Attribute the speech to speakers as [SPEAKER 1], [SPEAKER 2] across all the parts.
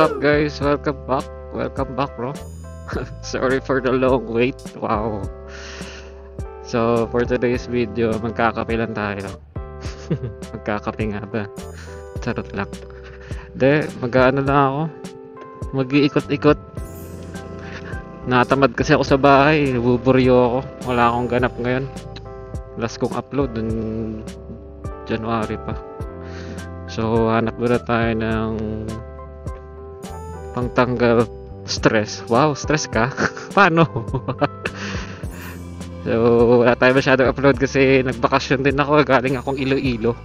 [SPEAKER 1] up guys? Welcome back. Welcome back bro. Sorry for the long wait. Wow. So for today's video, magkakape lang tayo. Magkakape nga ba? Charot lang. Mag-ano lang ako. Mag-iikot-ikot. Natamad kasi ako sa bahay. Nabuburyo ako. Wala akong ganap ngayon. Last kong upload dun January pa. So hanap muna tayo ng pangtanggal stress. Wow, stress ka? Paano? So wala tayo masyadong upload kasi nagbakasyon din ako. Galing akong Iloilo.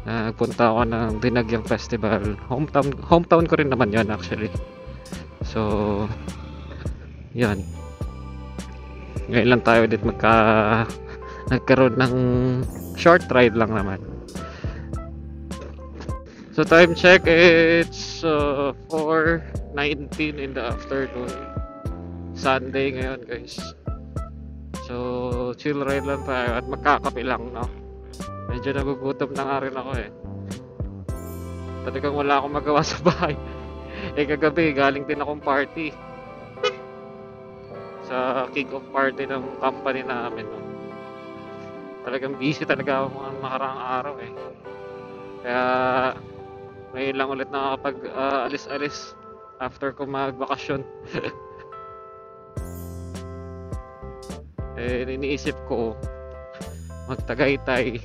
[SPEAKER 1] Nagpunta ako ng Dinagyang Festival. Hometown ko rin naman yan actually. So yan. Ngayon lang tayo ulit nagkaroon ng short ride lang naman. So time check, it's 4:19 in the afternoon. Sunday ngayon guys. So chill ride lang tayo at magkakape lang, no? Medyo nagugutom na nga rin ako eh. Talagang wala akong magawa sa bahay. Kagabi galing din akong party. Sa kick-off party ng company namin, no? Talagang busy talaga ako mga nakaraang araw eh. Kaya ngayon lang ulit nakakapag alis-alis after ko magbakasyon. Iniisip ko magtagaytay.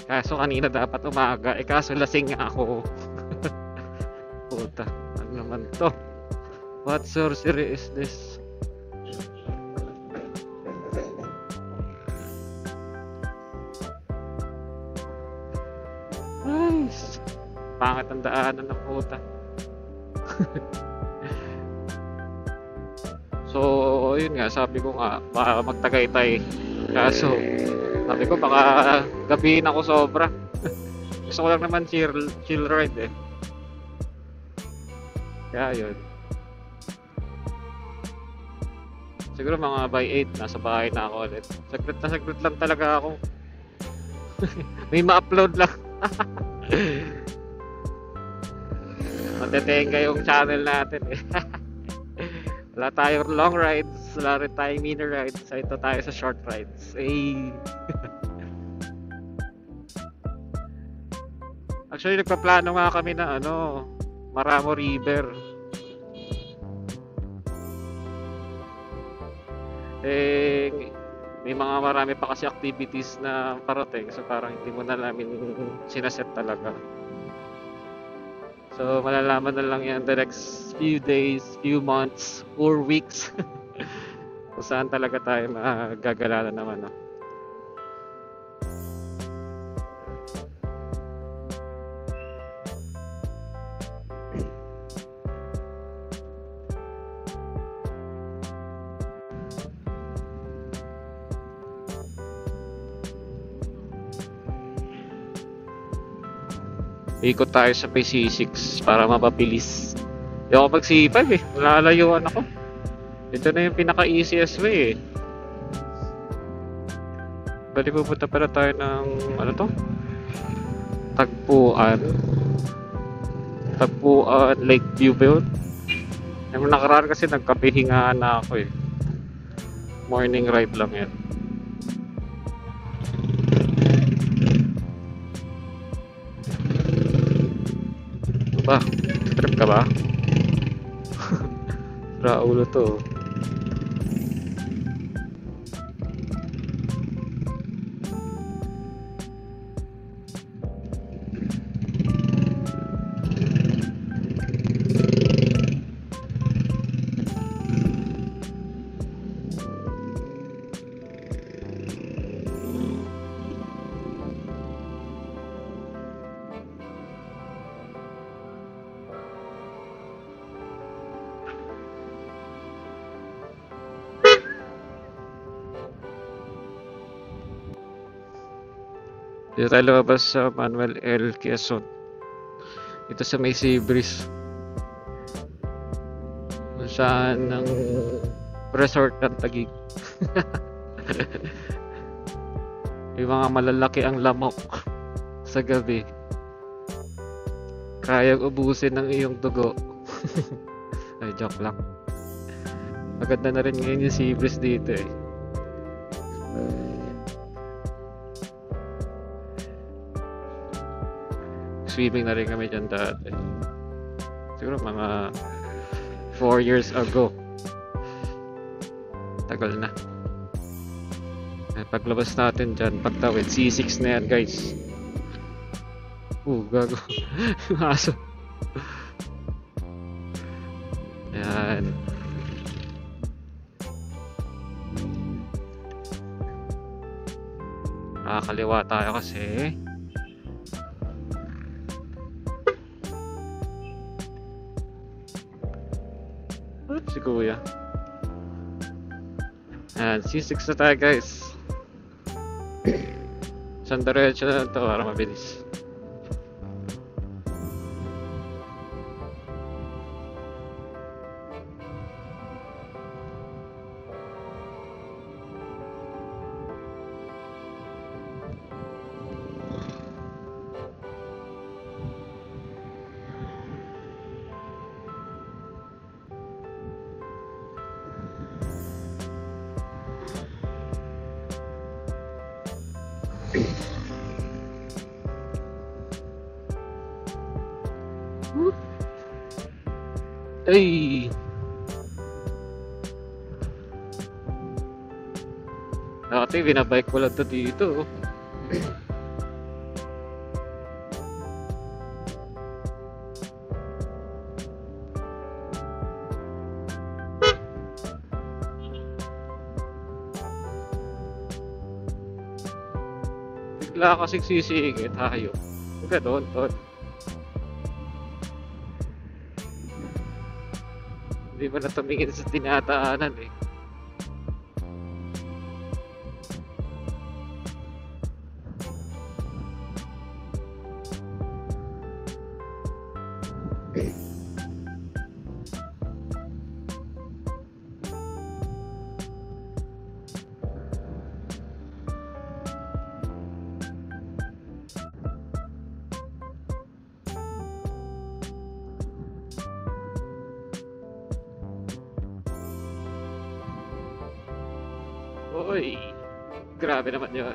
[SPEAKER 1] Kaso kanina dapat umaga. Kaso lasing nga ako. Puta, ano naman to? What sorcery is this? Nice. Pangit ang daanan ng puta. So yun nga, sabi ko nga baka magtagaytay. Kaso sabi ko baka gabihin ako sobra. Gusto ko lang naman chill ride eh. Kaya yun. Siguro mga by 8 nasa bahay na ako ulit. Saglit lang talaga ako. May ma-upload lang. Matetenga yung channel natin eh. Wala tayong long rides, wala rin tayong mini rides. So ito tayo sa short rides. Hey. Actually nagpaplano nga kami na Maramo River. May marami pa kasi activities na parating. So parang hindi mo na namin sinaset talaga. So malalaman na lang yan the next few days, few months, or weeks kung saan talaga tayo magagala naman, no? Ikot tayo sa P6 para mapabilis. Hindi ako mag-C5 eh. Lalayuan ako. Ito na yung pinaka-easiest way eh. Bali pupunta pala tayo ng Tagpuan Lakeview ba yun? Yung nakaraan kasi nagkapihingaan na ako eh. Morning ride lang yan. Ba? Trip ka ba? Raulo to. Dito tayo lumabas sa Manuel L. Quezon. Ito sa may Seabreeze. Saan ng resort ng Taguig. Yung mga malalaki ang lamok sa gabi. kayang ubusin ng iyong dugo. Ay, joke lang. Maganda na rin ngayon yung Seabreeze dito eh. Swimming na rin kami dyan dati. Siguro mga 4 years ago. Tagal na. Paglabas natin dyan, pagtawid, C6 na yan guys. Gago. Aso. Yan. Nakakaliwa tayo kasi. Oops, si Kuya. Yan, C6 na tayo guys. Isang diretso na ito para mabilis. Ay! Dati binabike ko lang to dito. Bigla kasing sisigit, hayop. Ganon, tol. Hindi ba na tumingin sa tinataanan eh. Uy, grabe naman yun.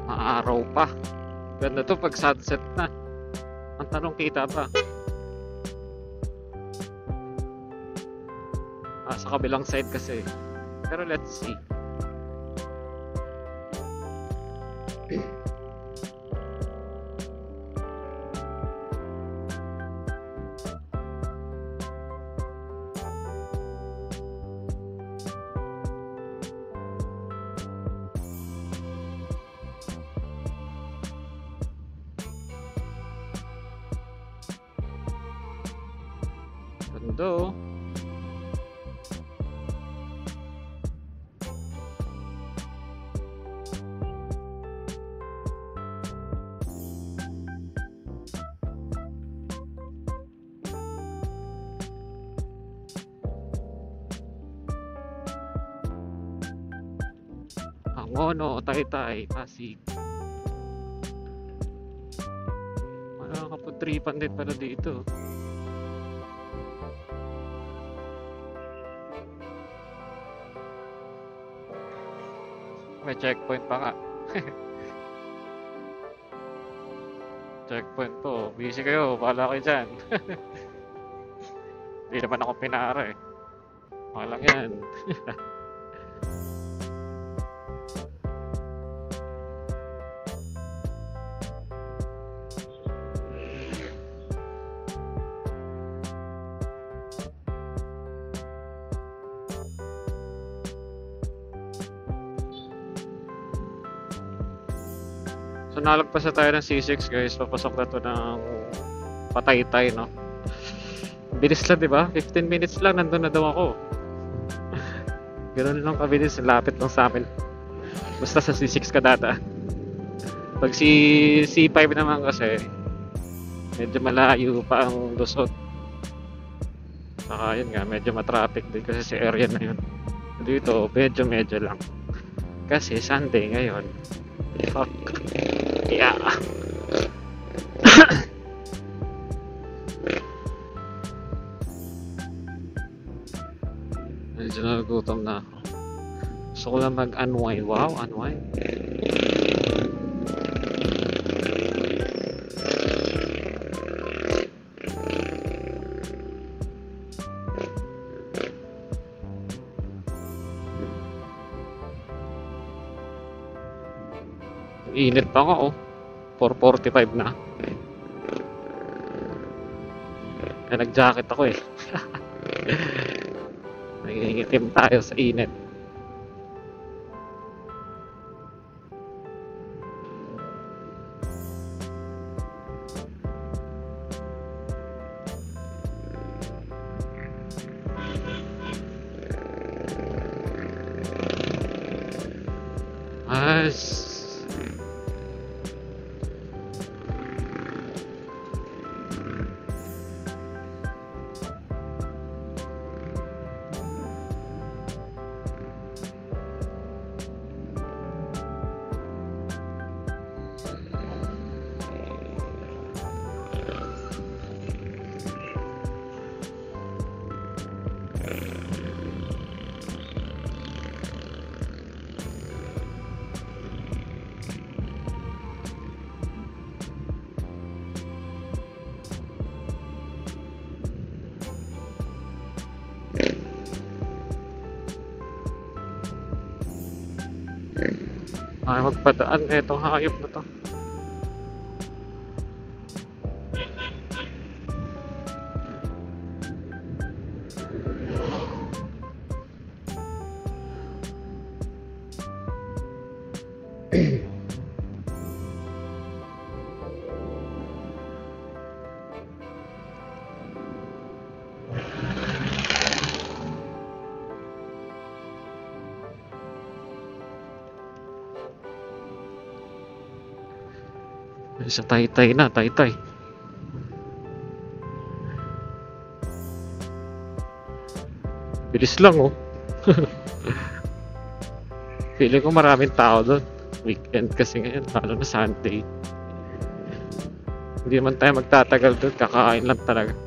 [SPEAKER 1] Maaraw pa. Ganda to pag sunset na. Ang tanong, kita pa. Sa kabilang side kasi. Pero let's see. Ganda. Angono, Taytay, Pasig. Nakakaputripan din pala dito. May checkpoint pa nga. Checkpoint po. Busy kayo. Bahala kayo dyan. Hindi naman ako pinara eh. Walang yan. So nalagpas na tayo ng C6 guys, papasok na to ng Pataytay, no? Bilis lang, di ba? 15 minutes lang, nandun na daw ako. Ganun lang kabilis, lapit lang sa amin. Basta sa C6 ka data. Pag si C5 naman kasi, medyo malayo pa ang lusot. Saka yun nga, medyo matraffic din kasi sa area na yun. Dito, medyo lang. Kasi Sunday ngayon. Fuck. Yeah. Medyo nagutom na ako. Gusto ko lang mag-unwind. Wow, unwind. Init pa nga oh. 4:45 na. Kaya nag-jacket ako eh. Nangingitim tayo sa init. As ay magpadaan na itong hayop na to. Sa Taytay na, Taytay. Bilis lang oh. Feeling ko maraming tao doon. Weekend kasi ngayon, lalo na Sunday. Hindi man tayo magtatagal doon, kakain lang talaga.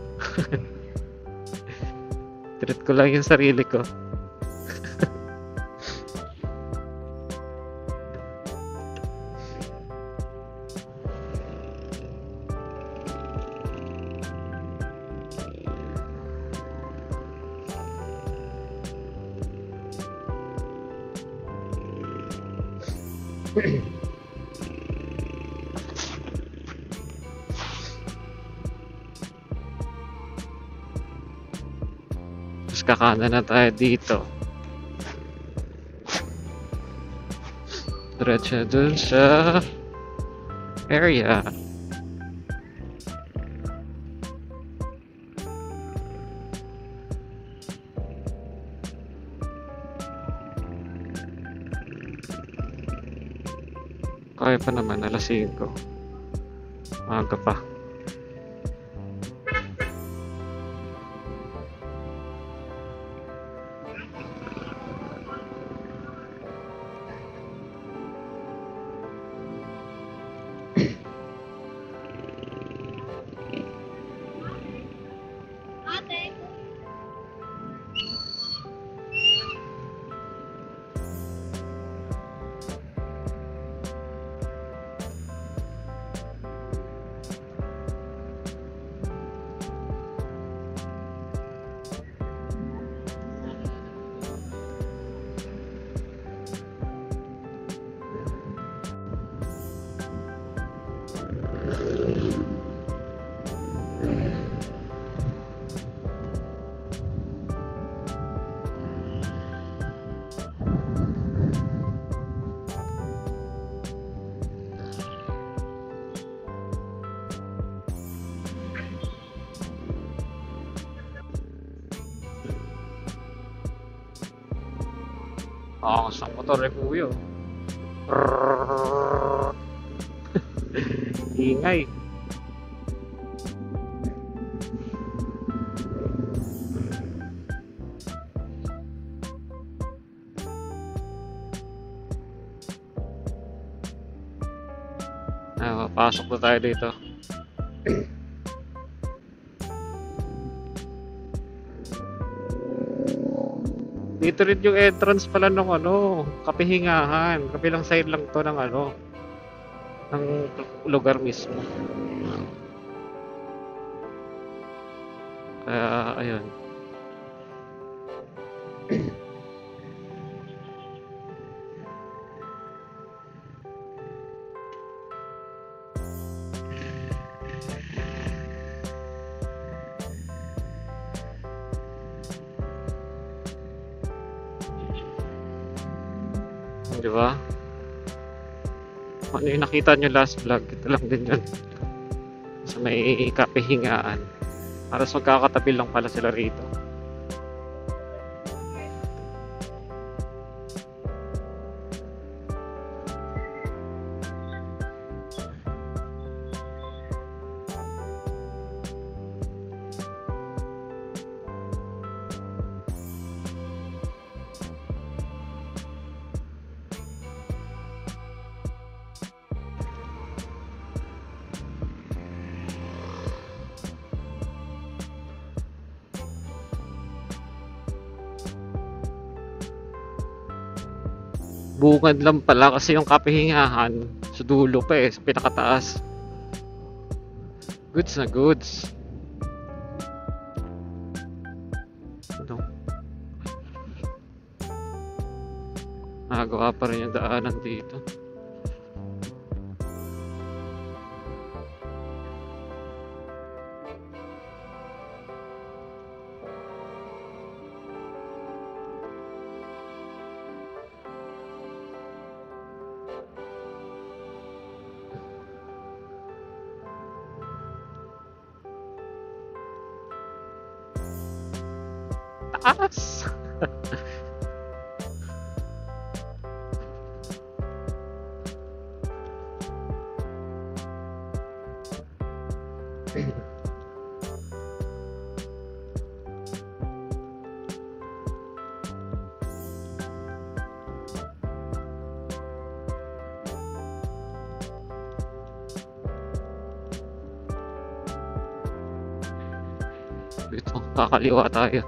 [SPEAKER 1] Treat ko lang yung sarili ko. Tapos kakanan na tayo dito. Diretso dun sa area. Kaya pa naman, alas 5. Maaga pa. Angas ng motor eh kuya. Ingay. Pasok na tayo dito. Dito rin yung entrance pala ng ano, kapihingahan. Kabilang side lang to ng ano, ng lugar mismo. Kaya, ayun. Di ba? Ano yung nakita nyo last vlog? Ito lang din yun. So may kapihingaan. Para sa magkakatabi lang pala sila rito. Bungad lang pala kasi yung kapihingahan sa dulo pa eh, sa pinakataas. Goods na goods. Ano? Nakagawa pa rin yung daanan dito. Taas! Dito, kakaliwa tayo.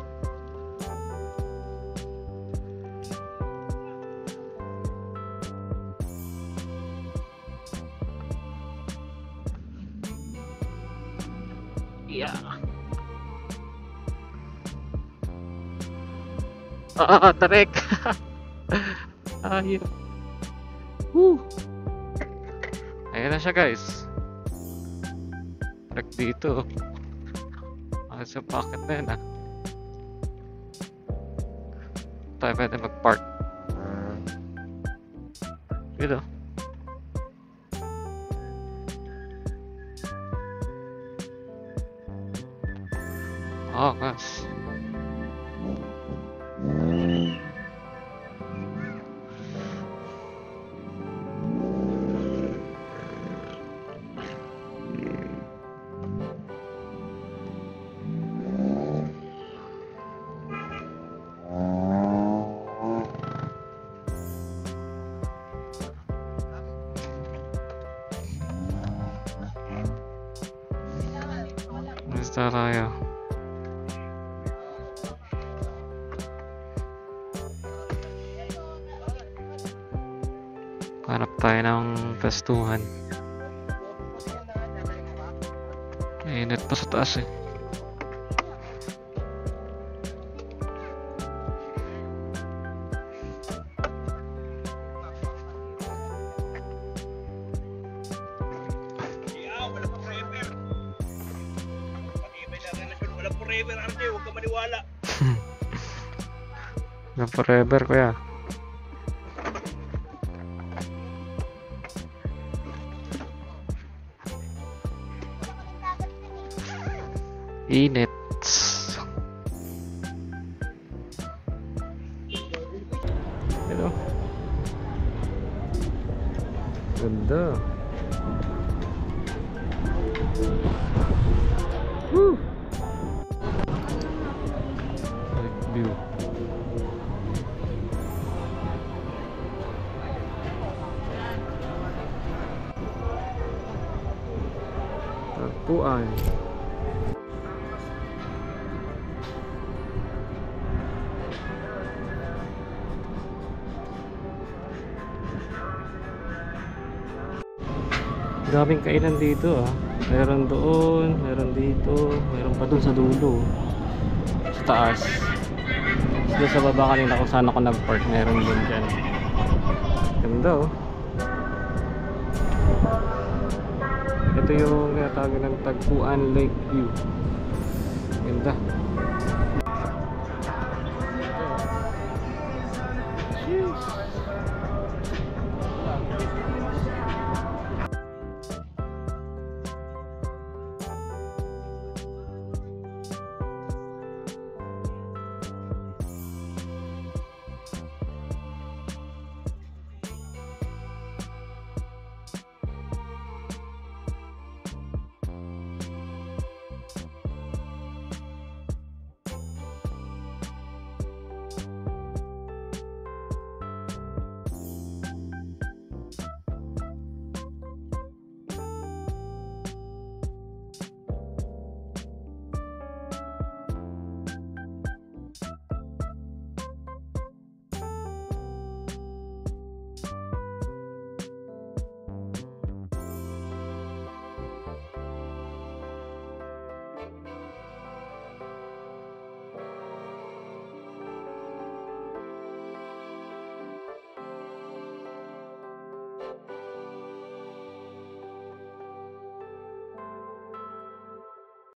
[SPEAKER 1] Yeah. Tarek. Ayun. Woo. Ayan na siya guys. Tarek dito. Sa pocket na yun tayo pwede mag-park dito. Guys. Basta tayo. Hanap tayo ng pestuhan. Init pa sa taas eh.
[SPEAKER 2] Huwag ka maniwala.
[SPEAKER 1] Na forever kuya. Init. Hello. Ganda. Woo! Lake view. Tagpuan. Daming kainan dito ah. Meron doon, meron dito, meron pa doon sa dulo. Sa taas. Doon sa baba kanina kung saan ako nag-park, meron doon dyan. Ganda oh. Ito yung tinatawag ng Tagpuan Lake View. Ganda.